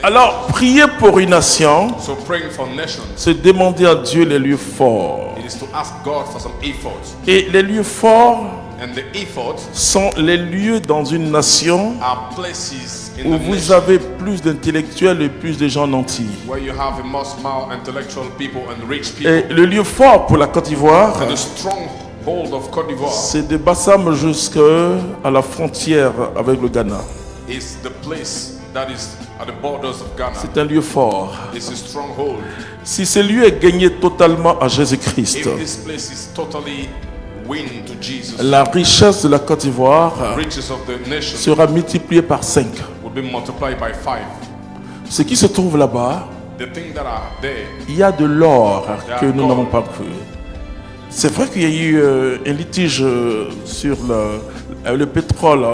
Alors, prier pour une nation, So praying for nations, c'est demander à Dieu les lieux forts. it is to ask God for some efforts. Et les lieux forts And the efforts sont les lieux dans une nation are places in où the vous nation avez plus d'intellectuels et plus de gens nantis. where you have a most more intellectual people and rich people. Et le lieu fort pour la Côte d'Ivoire, And the stronghold of Côte d'Ivoire c'est de Bassam jusqu'à la frontière avec le Ghana. is the place that is at the borders of Ghana. C'est un lieu fort. It's a stronghold. Si ce lieu est gagné totalement à Jésus-Christ, If this place is totally win to Jesus, la richesse de la Côte d'Ivoire riches of the nation sera multipliée par 5. will be multiplied by 5. Ce qui se trouve là-bas, The things that are there, il y a de l'or que nous n'avons pas cru. C'est vrai qu'il y a eu un litige sur le pétrole,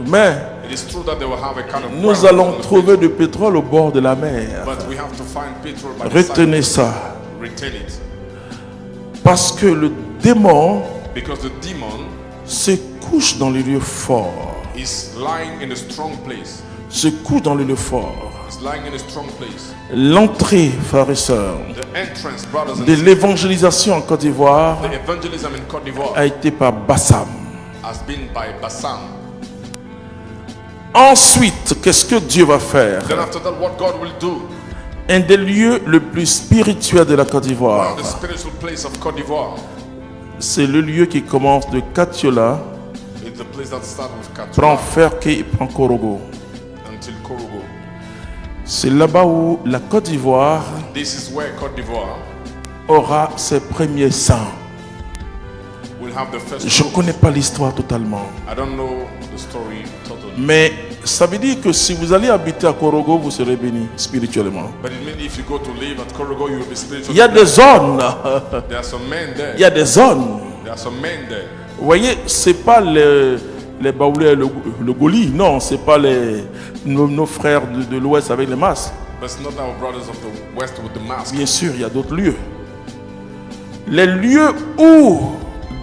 mais it is true that they will have a kind of nous quarrel allons on the trouver du pétrole au bord de la mer. but we have to find petrol by the Retenez side. ça. Retain it. Parce que le démon Because the demon se couche dans les lieux forts. is lying in a strong place. Se couche dans les lieux forts. It's lying in a strong place. L'entrée, frères et sœurs, The entrance, brothers and de sisters, l'évangélisation en Côte d'Ivoire the evangelism in Côte d'Ivoire a été par Bassam. has been by Bassam. Ensuite, qu'est-ce que Dieu va faire? Then after that, what God will do, Un des lieux le plus spirituels de la Côte d'Ivoire, the spiritual place of Côte d'Ivoire, c'est le lieu qui commence de Katiola, is the place that starts with prend Katuma Ferke et prend Korogo. until Korogo. C'est là-bas où la Côte d'Ivoire This is where Côte d'Ivoire aura ses premiers saints. will have the first. Je ne connais pas l'histoire totalement. I don't know the story totally, Mais ça veut dire que si vous allez habiter à Korogo, vous serez béni spirituellement. but it means if you go to live at Korogo, you will be spiritually. Il y a des zones. There are some men there. Il y a des zones. There are some men there. Vous voyez, c'est pas les Baoulés, le Goli. Non, c'est pas nos frères de l'Ouest avec les masques. But it's not our brothers of the West with the mask. Bien sûr, il y a d'autres lieux. Les lieux où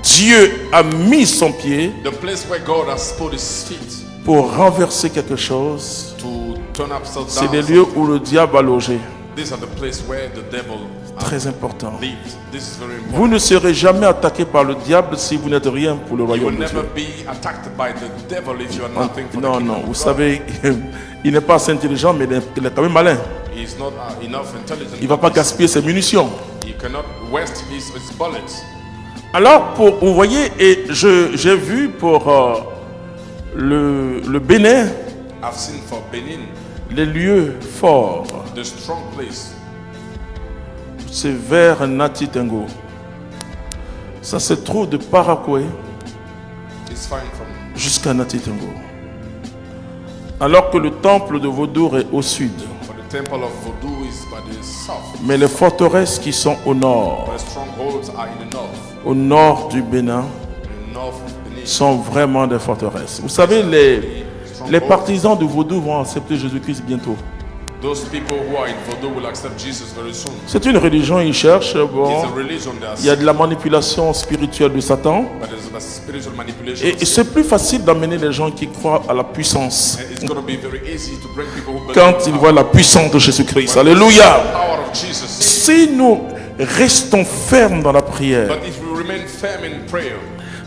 Dieu a mis son pied The place where God has put his feet pour renverser quelque chose, to turn upside c'est down. des lieux où le diable a logé. These are the place where the devil Très important. lived. This is very important. Vous ne serez jamais attaqué par le diable si vous n'êtes rien pour le You will royaume de never Dieu. be attacked by the devil if you are nothing for the Non, kingdom non, of vous God. savez, il n'est pas assez intelligent, mais il est quand même malin. He is not enough intelligent. Il ne va pas gaspiller ses munitions. He cannot waste his bullets. Alors, vous voyez, et j'ai vu pour le Bénin, I've seen for Benin, les lieux forts, the strong place. c'est vers Nati Tengo. Ça se trouve de Paraguay It's fine from jusqu'à Nati Tengo. Alors que le temple de Vaudour est au sud. for the temple of Voodoo is by the south. Mais les forteresses qui sont au nord, But the strongholds are in the north. au nord du Bénin, In the north of Benin. sont vraiment des forteresses. Vous savez, les partisans de Vaudou vont accepter Jésus-Christ bientôt. Those people who are in Voodoo will accept Jesus very soon. C'est une religion, ils cherchent. Bon, It's a religion that il y a de la manipulation spirituelle de Satan. but there's a spiritual manipulation. Et c'est plus facile d'amener les gens qui croient à la puissance And it's going to be very easy to bring people who believe quand in ils voient la puissance de Jésus-Christ. Alléluia. the power of Jesus. Si nous restons fermes dans la prière, But if we remain firm in prayer,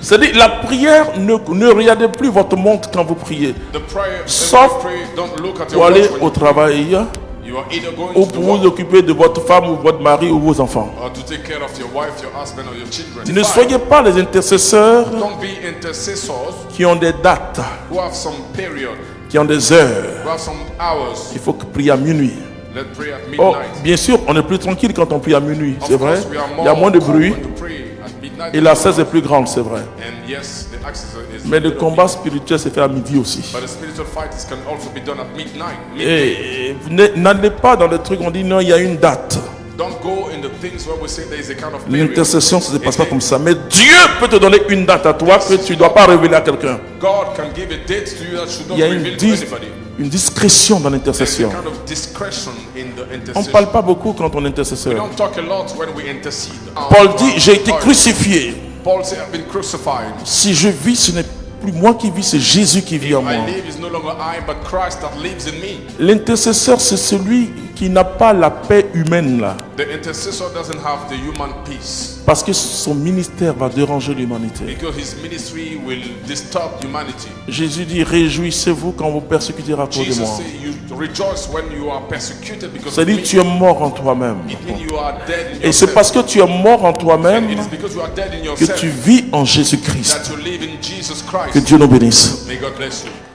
c'est-à-dire la prière, ne regardez plus votre montre quand vous priez. the prayer, Sauf when you pray, don't look at Pour your aller watch when au you pray. travail, You are either going ou to pour the vous work occuper de votre femme ou votre mari ou vos enfants. or to take care of your wife, your husband, or your children. Ne Fine. soyez pas les intercesseurs Don't be intercessors qui ont des dates, who have some period, qui ont des heures. who have some hours. Il faut prier à minuit. Let's pray at Oh, midnight. bien sûr, on est plus tranquille quand on prie à minuit, Of c'est vrai. course, we are Il y a moins de bruit open to pray at midnight. et la cesse est plus grande, c'est vrai. And yes, the access is Mais le little combat bit. spirituel se fait à midi aussi. But the spiritual fights can also be done at midnight. Et n'allez pas dans le truc, on dit non, il y a une date. Don't go in the things where we say there is a kind of period. L'intercession, ça ne se passe pas comme ça. Mais Dieu peut te donner une date à toi que tu ne dois pas révéler à quelqu'un. God can give a date to you that should not Il y a reveal to anybody. une discrétion dans There's a l'intercession. kind of discretion in the On ne intercession. parle pas beaucoup quand on est We intercesseur. don't talk a lot when we intercede. Paul dit, j'ai été crucifié. Paul said, I've been crucified. Si je vis, ce n'est plus moi qui vis, c'est Jésus qui vit en If moi. I live, it's no longer I, but Christ that lives in me. L'intercesseur, c'est celui qui n'a pas la paix humaine là. The intercessor doesn't have the human peace Parce que son ministère va déranger l'humanité. because his ministry will disturb humanity. Jésus dit, réjouissez-vous quand vous persécutez à cause de Jesus moi. said, you rejoice when you are persecuted because of C'est-à-dire me. tu es mort en toi-même. It means you are dead in Et c'est yourself. parce que tu es mort en toi-même And it is because you are dead in que yourself tu vis en Jésus-Christ. that you live in Jesus Que Christ. Dieu nous bénisse. May God bless you.